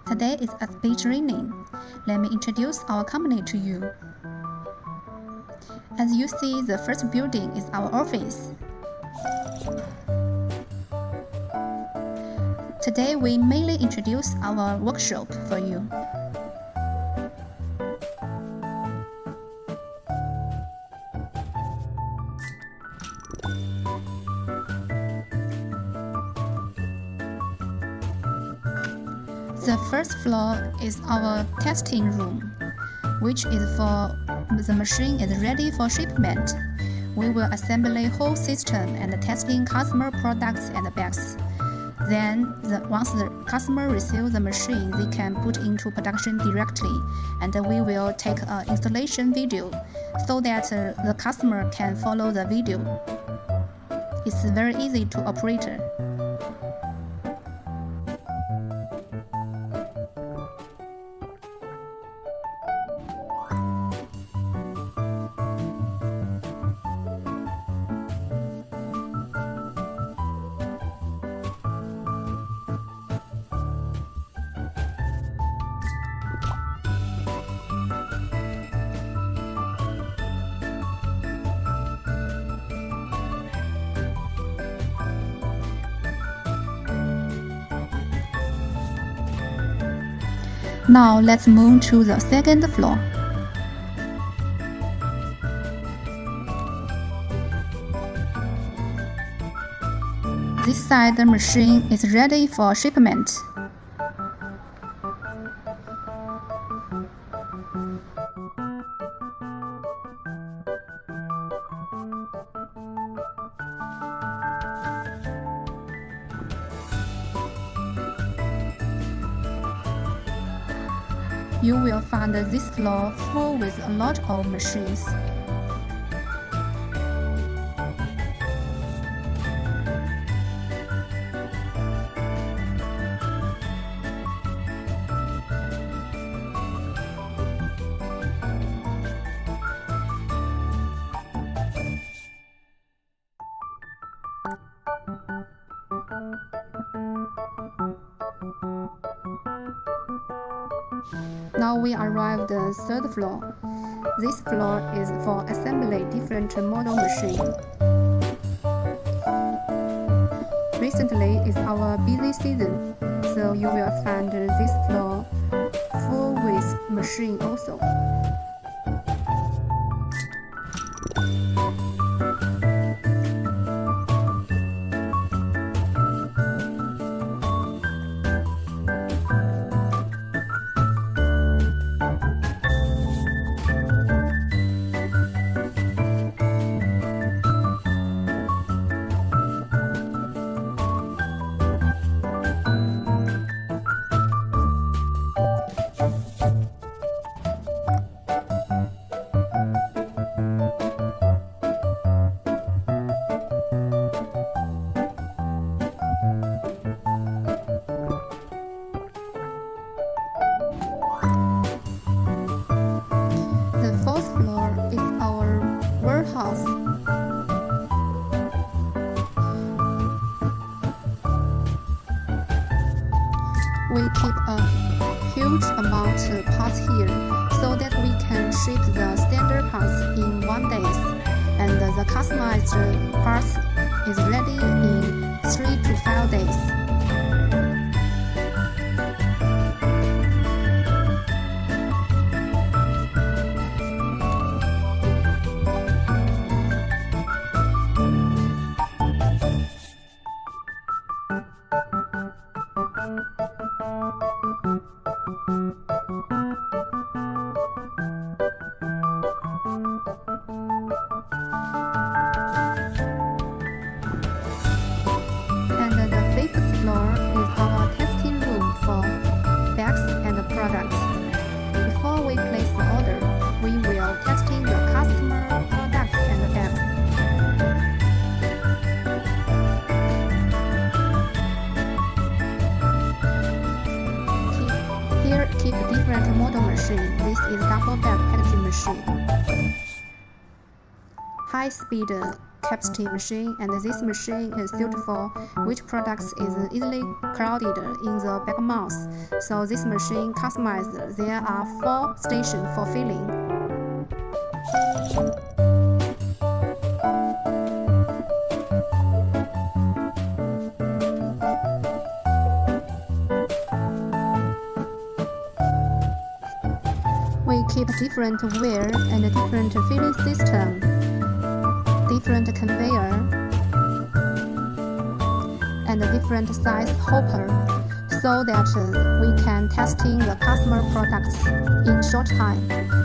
Today is a speech training. Let me introduce our company to you. As you see, the first building is our office. Today we mainly introduce our workshop for you. The first floor is our testing room, which is for the machine is ready for shipment. We will assemble a whole system and testing customer products and bags. Then, once the customer receives the machine, they can put into production directly, and we will take an installation video so that the customer can follow the video. It's very easy to operate. Now let's move to the second floor. This side the machine is ready for shipment. You will find this floor full with a lot of machines. Now we arrived at the third floor. This floor is for assembly different model machine. Recently is our busy season, so you will find this floor full with machine also. The fourth floor is our warehouse. We keep a huge amount of parts here so that we can ship the standard parts in 1 day, and the customized parts is ready in 3 to 5 days. Products. Before we place the order, we will testing the customer products and bags. Here keep different model machine. This is double bag packaging machine. High speed capacity machine, and this machine is suited for which products is easily crowded in the back mouth. So this machine customized. There are 4 stations for filling. We keep different wear and different filling system, different conveyor, and different size hopper, so that we can testing the customer products in short time.